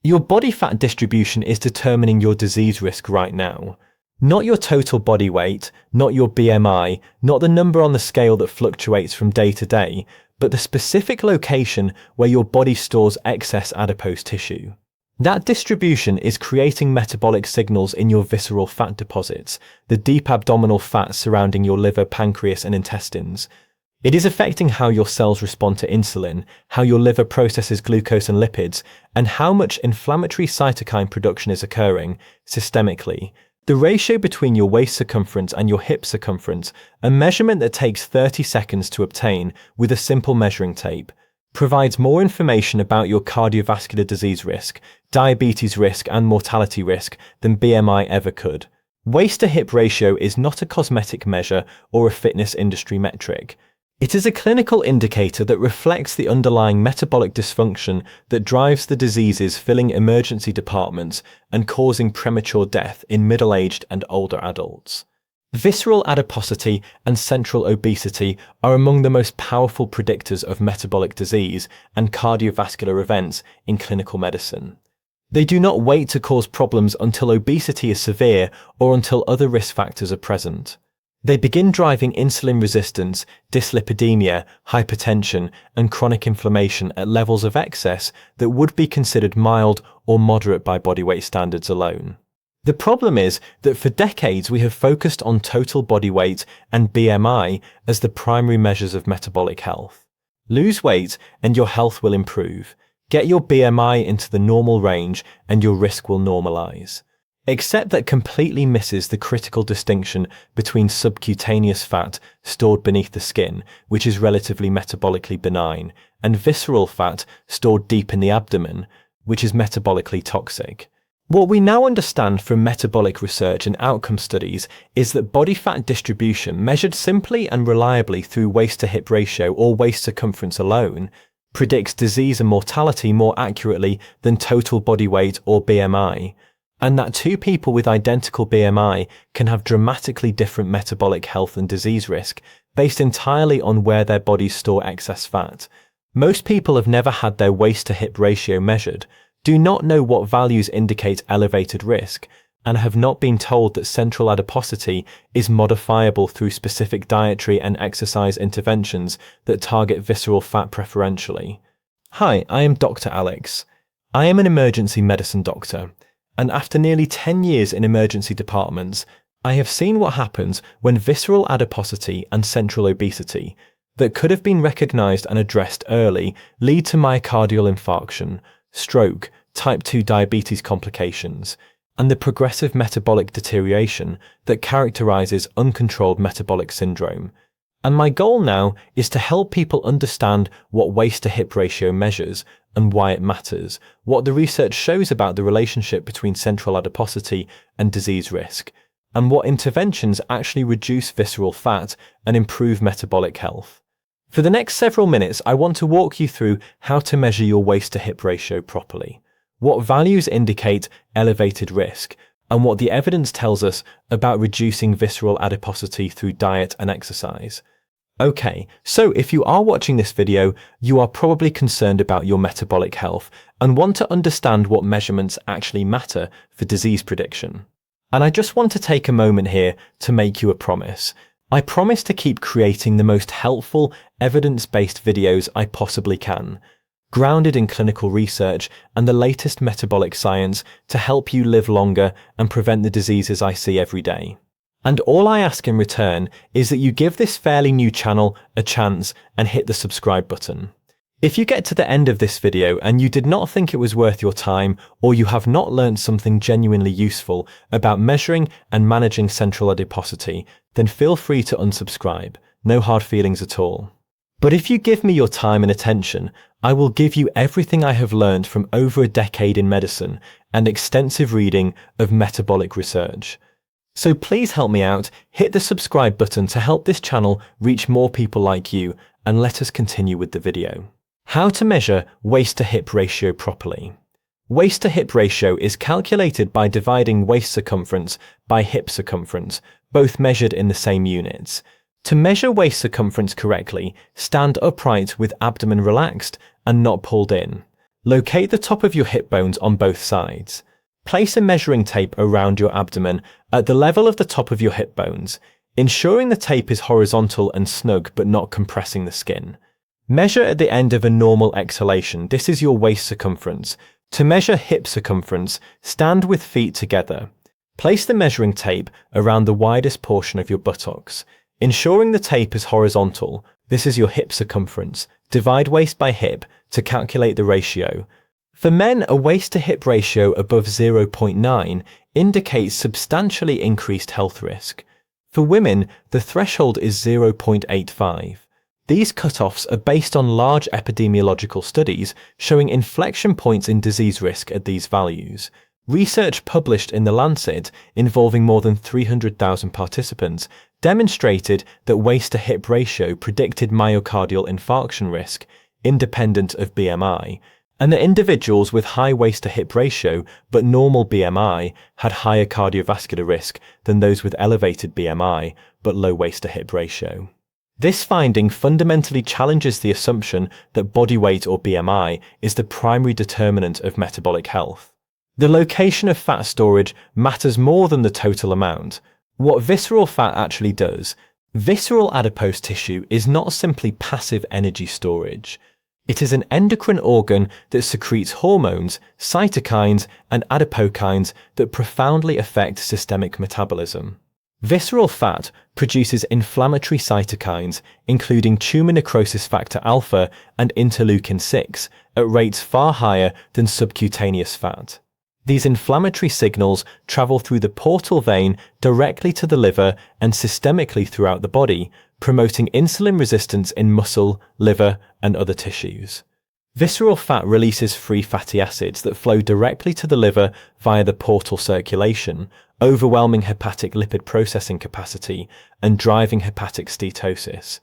Your body fat distribution is determining your disease risk right now. Not your total body weight, not your BMI, not the number on the scale that fluctuates from day to day, but the specific location where your body stores excess adipose tissue. That distribution is creating metabolic signals in your visceral fat deposits, the deep abdominal fat surrounding your liver, pancreas, and intestines. It is affecting how your cells respond to insulin, how your liver processes glucose and lipids, and how much inflammatory cytokine production is occurring systemically. The ratio between your waist circumference and your hip circumference, a measurement that takes 30 seconds to obtain with a simple measuring tape, provides more information about your cardiovascular disease risk, diabetes risk, and mortality risk than BMI ever could. Waist to hip ratio is not a cosmetic measure or a fitness industry metric. It is a clinical indicator that reflects the underlying metabolic dysfunction that drives the diseases filling emergency departments and causing premature death in middle-aged and older adults. Visceral adiposity and central obesity are among the most powerful predictors of metabolic disease and cardiovascular events in clinical medicine. They do not wait to cause problems until obesity is severe or until other risk factors are present. They begin driving insulin resistance, dyslipidemia, hypertension, and chronic inflammation at levels of excess that would be considered mild or moderate by body weight standards alone. The problem is that for decades we have focused on total body weight and BMI as the primary measures of metabolic health. Lose weight and your health will improve. Get your BMI into the normal range and your risk will normalize. Except that completely misses the critical distinction between subcutaneous fat stored beneath the skin, which is relatively metabolically benign, and visceral fat stored deep in the abdomen, which is metabolically toxic. What we now understand from metabolic research and outcome studies is that body fat distribution, measured simply and reliably through waist-to-hip ratio or waist circumference alone, predicts disease and mortality more accurately than total body weight or BMI, and that two people with identical BMI can have dramatically different metabolic health and disease risk based entirely on where their bodies store excess fat. Most people have never had their waist-to-hip ratio measured, do not know what values indicate elevated risk, and have not been told that central adiposity is modifiable through specific dietary and exercise interventions that target visceral fat preferentially. Hi, I am Dr. Alex. I am an emergency medicine doctor, and after nearly 10 years in emergency departments, I have seen what happens when visceral adiposity and central obesity, that could have been recognized and addressed early, lead to myocardial infarction, stroke, type 2 diabetes complications, and the progressive metabolic deterioration that characterizes uncontrolled metabolic syndrome. And my goal now is to help people understand what waist-to-hip ratio measures and why it matters, what the research shows about the relationship between central adiposity and disease risk, and what interventions actually reduce visceral fat and improve metabolic health. For the next several minutes, I want to walk you through how to measure your waist-to-hip ratio properly, what values indicate elevated risk, and what the evidence tells us about reducing visceral adiposity through diet and exercise. Okay, so if you are watching this video, you are probably concerned about your metabolic health and want to understand what measurements actually matter for disease prediction. And I just want to take a moment here to make you a promise. I promise to keep creating the most helpful, evidence-based videos I possibly can, grounded in clinical research and the latest metabolic science to help you live longer and prevent the diseases I see every day. And all I ask in return is that you give this fairly new channel a chance and hit the subscribe button. If you get to the end of this video and you did not think it was worth your time, or you have not learned something genuinely useful about measuring and managing central adiposity, then feel free to unsubscribe. No hard feelings at all. But if you give me your time and attention, I will give you everything I have learned from over a decade in medicine and extensive reading of metabolic research. So please help me out, hit the subscribe button to help this channel reach more people like you, and let us continue with the video. How to measure waist-to-hip ratio properly. Waist-to-hip ratio is calculated by dividing waist circumference by hip circumference, both measured in the same units. To measure waist circumference correctly, stand upright with abdomen relaxed and not pulled in. Locate the top of your hip bones on both sides. Place a measuring tape around your abdomen at the level of the top of your hip bones, ensuring the tape is horizontal and snug but not compressing the skin. Measure at the end of a normal exhalation. This is your waist circumference. To measure hip circumference, stand with feet together. Place the measuring tape around the widest portion of your buttocks, ensuring the tape is horizontal. This is your hip circumference. Divide waist by hip to calculate the ratio. For men, a waist to hip ratio above 0.9 indicates substantially increased health risk. For women, the threshold is 0.85. These cutoffs are based on large epidemiological studies showing inflection points in disease risk at these values. Research published in The Lancet involving more than 300,000 participants demonstrated that waist-to-hip ratio predicted myocardial infarction risk, independent of BMI, and that individuals with high waist-to-hip ratio but normal BMI had higher cardiovascular risk than those with elevated BMI but low waist-to-hip ratio. This finding fundamentally challenges the assumption that body weight or BMI is the primary determinant of metabolic health. The location of fat storage matters more than the total amount. What visceral fat actually does, visceral adipose tissue is not simply passive energy storage. It is an endocrine organ that secretes hormones, cytokines, and adipokines that profoundly affect systemic metabolism. Visceral fat produces inflammatory cytokines, including tumor necrosis factor alpha and interleukin-6, at rates far higher than subcutaneous fat. These inflammatory signals travel through the portal vein directly to the liver and systemically throughout the body, promoting insulin resistance in muscle, liver, and other tissues. Visceral fat releases free fatty acids that flow directly to the liver via the portal circulation, overwhelming hepatic lipid processing capacity and driving hepatic steatosis,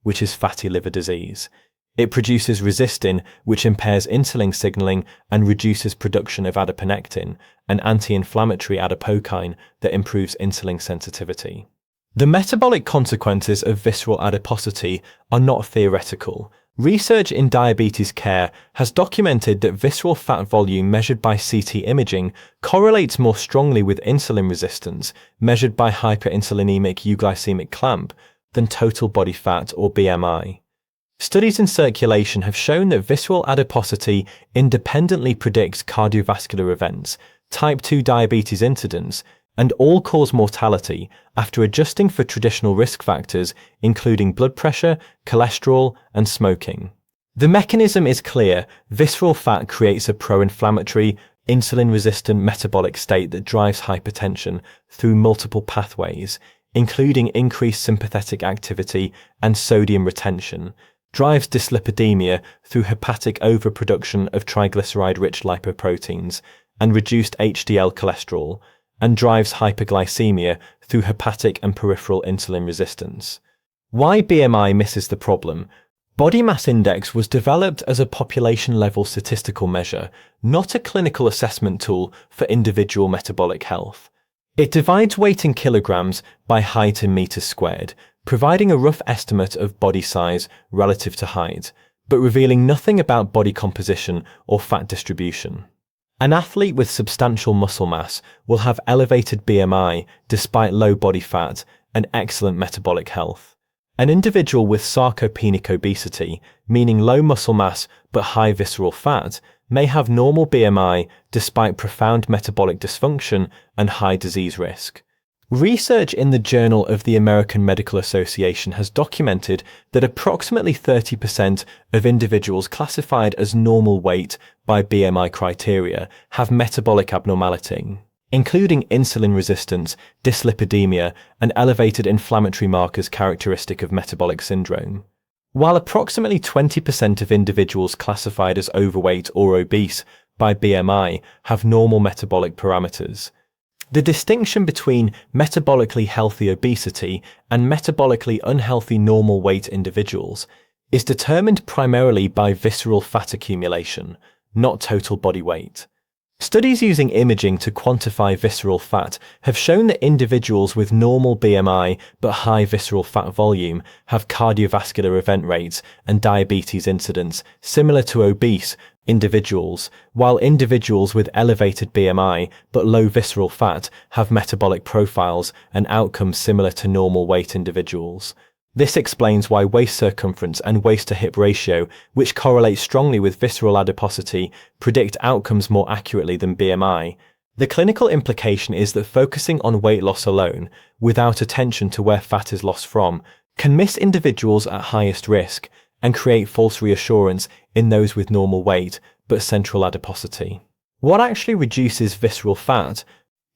which is fatty liver disease. It produces resistin, which impairs insulin signaling and reduces production of adiponectin, an anti-inflammatory adipokine that improves insulin sensitivity. The metabolic consequences of visceral adiposity are not theoretical. Research in diabetes care has documented that visceral fat volume measured by CT imaging correlates more strongly with insulin resistance measured by hyperinsulinemic euglycemic clamp than total body fat or BMI. Studies in circulation have shown that visceral adiposity independently predicts cardiovascular events, type 2 diabetes incidence, and all-cause mortality after adjusting for traditional risk factors including blood pressure, cholesterol, and smoking. The mechanism is clear. Visceral fat creates a pro-inflammatory, insulin-resistant metabolic state that drives hypertension through multiple pathways, including increased sympathetic activity and sodium retention, drives dyslipidemia through hepatic overproduction of triglyceride-rich lipoproteins and reduced HDL cholesterol, and drives hyperglycemia through hepatic and peripheral insulin resistance. Why BMI misses the problem? Body mass index was developed as a population-level statistical measure, not a clinical assessment tool for individual metabolic health. It divides weight in kilograms by height in meters squared, providing a rough estimate of body size relative to height, but revealing nothing about body composition or fat distribution. An athlete with substantial muscle mass will have elevated BMI despite low body fat and excellent metabolic health. An individual with sarcopenic obesity, meaning low muscle mass but high visceral fat, may have normal BMI despite profound metabolic dysfunction and high disease risk. Research in the Journal of the American Medical Association has documented that approximately 30% of individuals classified as normal weight by BMI criteria have metabolic abnormality, including insulin resistance, dyslipidemia, and elevated inflammatory markers characteristic of metabolic syndrome. While approximately 20% of individuals classified as overweight or obese by BMI have normal metabolic parameters, the distinction between metabolically healthy obesity and metabolically unhealthy normal weight individuals is determined primarily by visceral fat accumulation, not total body weight. Studies using imaging to quantify visceral fat have shown that individuals with normal BMI but high visceral fat volume have cardiovascular event rates and diabetes incidence similar to obese individuals, while individuals with elevated BMI but low visceral fat have metabolic profiles and outcomes similar to normal weight individuals. This explains why waist circumference and waist-to-hip ratio, which correlate strongly with visceral adiposity, predict outcomes more accurately than BMI. The clinical implication is that focusing on weight loss alone, without attention to where fat is lost from, can miss individuals at highest risk and create false reassurance in those with normal weight but central adiposity. What actually reduces visceral fat?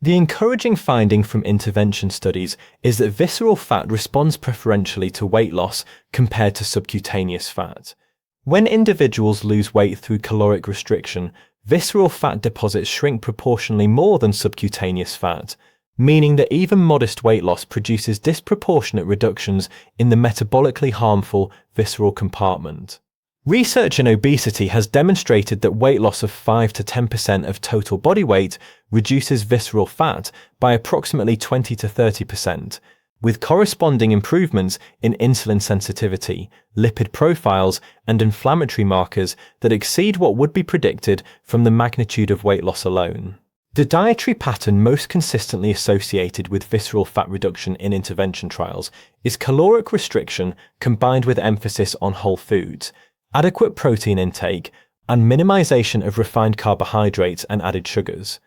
The encouraging finding from intervention studies is that visceral fat responds preferentially to weight loss compared to subcutaneous fat. When individuals lose weight through caloric restriction, visceral fat deposits shrink proportionally more than subcutaneous fat, meaning that even modest weight loss produces disproportionate reductions in the metabolically harmful visceral compartment. Research in obesity has demonstrated that weight loss of 5 to 10% of total body weight reduces visceral fat by approximately 20 to 30%, with corresponding improvements in insulin sensitivity, lipid profiles, and inflammatory markers that exceed what would be predicted from the magnitude of weight loss alone. The dietary pattern most consistently associated with visceral fat reduction in intervention trials is caloric restriction combined with emphasis on whole foods, adequate protein intake, and minimization of refined carbohydrates and added sugars.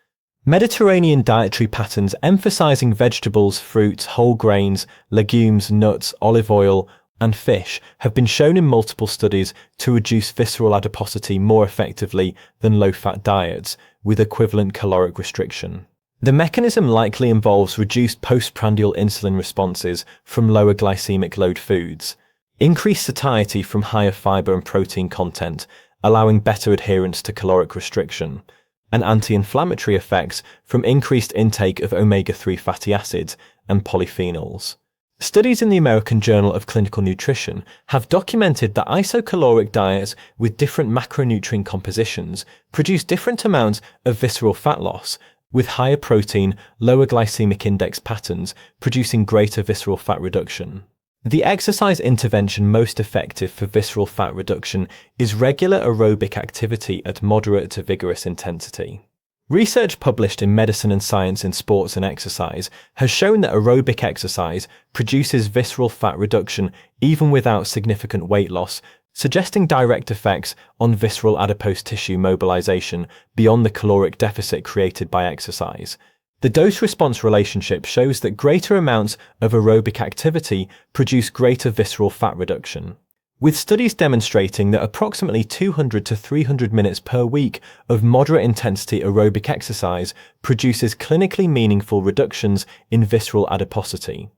Mediterranean dietary patterns emphasizing vegetables, fruits, whole grains, legumes, nuts, olive oil, and fish have been shown in multiple studies to reduce visceral adiposity more effectively than low-fat diets with equivalent caloric restriction. The mechanism likely involves reduced postprandial insulin responses from lower glycemic load foods, increased satiety from higher fiber and protein content, allowing better adherence to caloric restriction, and anti-inflammatory effects from increased intake of omega-3 fatty acids and polyphenols. Studies in the American Journal of Clinical Nutrition have documented that isocaloric diets with different macronutrient compositions produce different amounts of visceral fat loss, with higher protein, lower glycemic index patterns producing greater visceral fat reduction. The exercise intervention most effective for visceral fat reduction is regular aerobic activity at moderate to vigorous intensity. Research published in Medicine and Science in Sports and Exercise has shown that aerobic exercise produces visceral fat reduction even without significant weight loss, suggesting direct effects on visceral adipose tissue mobilization beyond the caloric deficit created by exercise. The dose-response relationship shows that greater amounts of aerobic activity produce greater visceral fat reduction, with studies demonstrating that approximately 200 to 300 minutes per week of moderate-intensity aerobic exercise produces clinically meaningful reductions in visceral adiposity.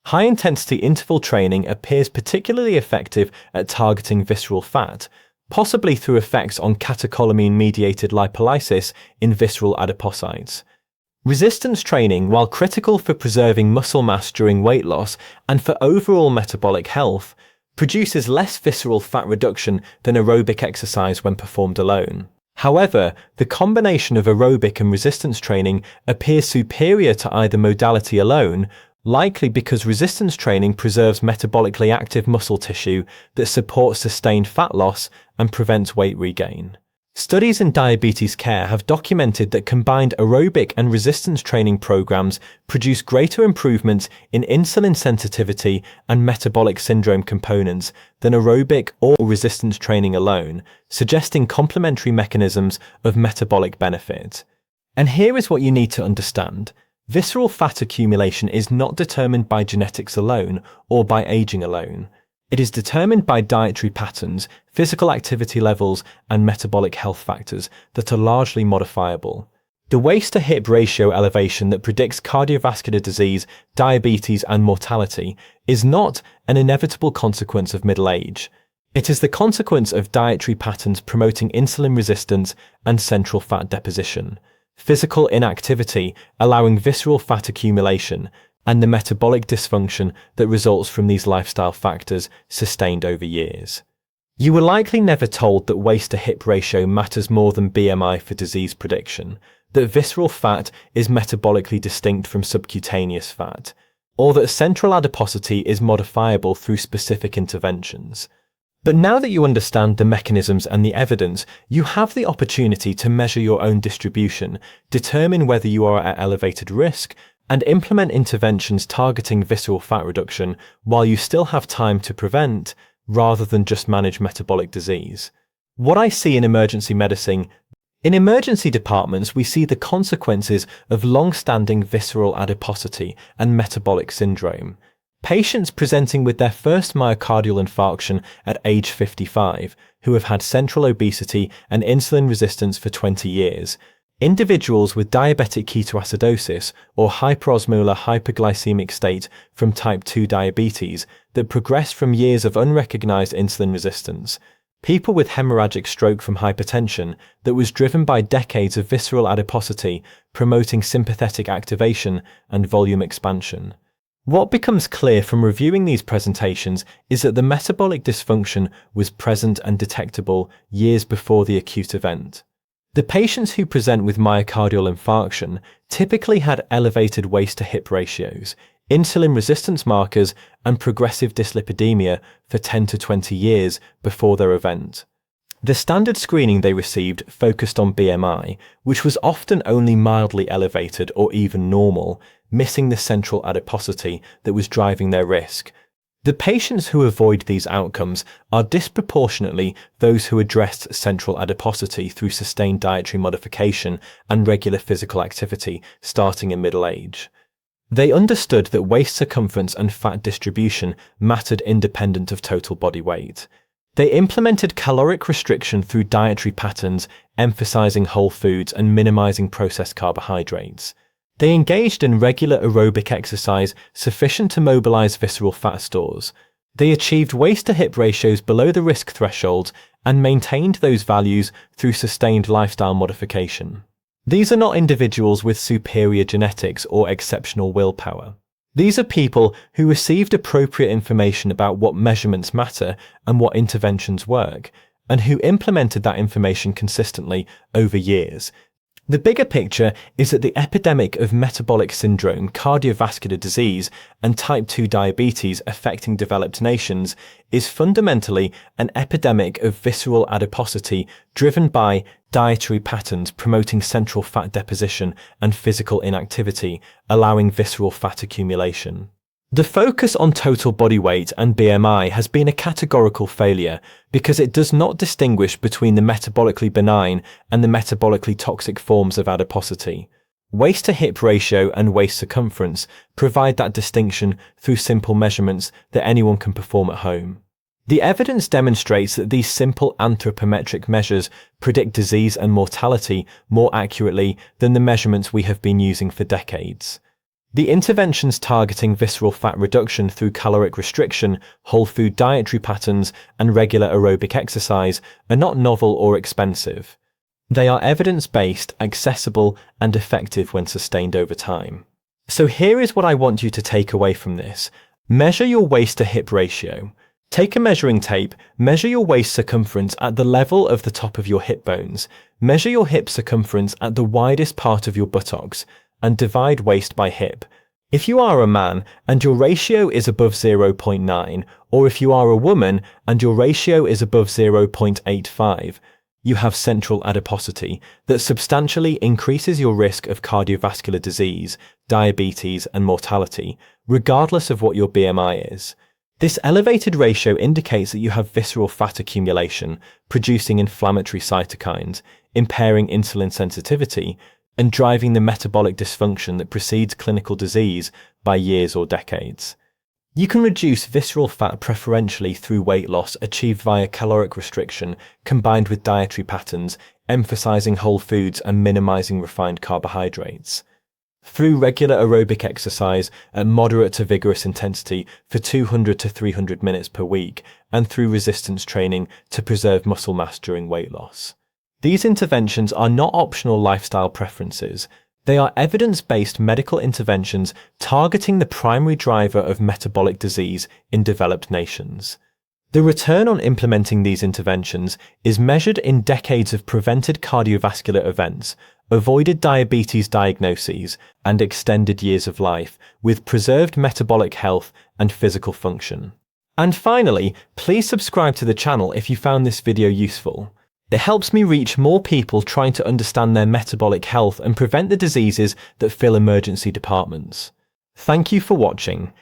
High-intensity interval training appears particularly effective at targeting visceral fat, possibly through effects on catecholamine-mediated lipolysis in visceral adipocytes. Resistance training, while critical for preserving muscle mass during weight loss and for overall metabolic health, produces less visceral fat reduction than aerobic exercise when performed alone. However, the combination of aerobic and resistance training appears superior to either modality alone, likely because resistance training preserves metabolically active muscle tissue that supports sustained fat loss and prevents weight regain. Studies in diabetes care have documented that combined aerobic and resistance training programs produce greater improvements in insulin sensitivity and metabolic syndrome components than aerobic or resistance training alone, suggesting complementary mechanisms of metabolic benefit. And here is what you need to understand. Visceral fat accumulation is not determined by genetics alone or by aging alone. It is determined by dietary patterns, physical activity levels, and metabolic health factors that are largely modifiable. The waist-to-hip ratio elevation that predicts cardiovascular disease, diabetes, and mortality is not an inevitable consequence of middle age. It is the consequence of dietary patterns promoting insulin resistance and central fat deposition, physical inactivity allowing visceral fat accumulation, and the metabolic dysfunction that results from these lifestyle factors sustained over years. You were likely never told that waist-to-hip ratio matters more than BMI for disease prediction, that visceral fat is metabolically distinct from subcutaneous fat, or that central adiposity is modifiable through specific interventions. But now that you understand the mechanisms and the evidence, you have the opportunity to measure your own distribution, determine whether you are at elevated risk, and implement interventions targeting visceral fat reduction while you still have time to prevent, rather than just manage metabolic disease. What I see in emergency medicine: in emergency departments, we see the consequences of long-standing visceral adiposity and metabolic syndrome. Patients presenting with their first myocardial infarction at age 55, who have had central obesity and insulin resistance for 20 years. Individuals with diabetic ketoacidosis or hyperosmolar hyperglycemic state from type 2 diabetes that progressed from years of unrecognized insulin resistance. People with hemorrhagic stroke from hypertension that was driven by decades of visceral adiposity promoting sympathetic activation and volume expansion. What becomes clear from reviewing these presentations is that the metabolic dysfunction was present and detectable years before the acute event. The patients who present with myocardial infarction typically had elevated waist-to-hip ratios, insulin resistance markers, and progressive dyslipidemia for 10 to 20 years before their event. The standard screening they received focused on BMI, which was often only mildly elevated or even normal, missing the central adiposity that was driving their risk. The patients who avoid these outcomes are disproportionately those who addressed central adiposity through sustained dietary modification and regular physical activity starting in middle age. They understood that waist circumference and fat distribution mattered independent of total body weight. They implemented caloric restriction through dietary patterns, emphasizing whole foods and minimizing processed carbohydrates. They engaged in regular aerobic exercise sufficient to mobilize visceral fat stores. They achieved waist-to-hip ratios below the risk thresholds and maintained those values through sustained lifestyle modification. These are not individuals with superior genetics or exceptional willpower. These are people who received appropriate information about what measurements matter and what interventions work, and who implemented that information consistently over years. The bigger picture is that the epidemic of metabolic syndrome, cardiovascular disease, and type 2 diabetes affecting developed nations is fundamentally an epidemic of visceral adiposity driven by dietary patterns promoting central fat deposition and physical inactivity, allowing visceral fat accumulation. The focus on total body weight and BMI has been a categorical failure because it does not distinguish between the metabolically benign and the metabolically toxic forms of adiposity. Waist-to-hip ratio and waist circumference provide that distinction through simple measurements that anyone can perform at home. The evidence demonstrates that these simple anthropometric measures predict disease and mortality more accurately than the measurements we have been using for decades. The interventions targeting visceral fat reduction through caloric restriction, whole food dietary patterns, and regular aerobic exercise are not novel or expensive. They are evidence-based, accessible, and effective when sustained over time. So here is what I want you to take away from this. Measure your waist-to-hip ratio. Take a measuring tape, measure your waist circumference at the level of the top of your hip bones. Measure your hip circumference at the widest part of your buttocks, and divide waist by hip. If you are a man and your ratio is above 0.9, or if you are a woman and your ratio is above 0.85, you have central adiposity that substantially increases your risk of cardiovascular disease, diabetes, and mortality, regardless of what your BMI is. This elevated ratio indicates that you have visceral fat accumulation, producing inflammatory cytokines, impairing insulin sensitivity, and driving the metabolic dysfunction that precedes clinical disease by years or decades. You can reduce visceral fat preferentially through weight loss achieved via caloric restriction combined with dietary patterns, emphasizing whole foods and minimizing refined carbohydrates. Through regular aerobic exercise at moderate to vigorous intensity for 200 to 300 minutes per week, and through resistance training to preserve muscle mass during weight loss. These interventions are not optional lifestyle preferences. They are evidence-based medical interventions targeting the primary driver of metabolic disease in developed nations. The return on implementing these interventions is measured in decades of prevented cardiovascular events, avoided diabetes diagnoses, and extended years of life, with preserved metabolic health and physical function. And finally, please subscribe to the channel if you found this video useful. It helps me reach more people trying to understand their metabolic health and prevent the diseases that fill emergency departments. Thank you for watching.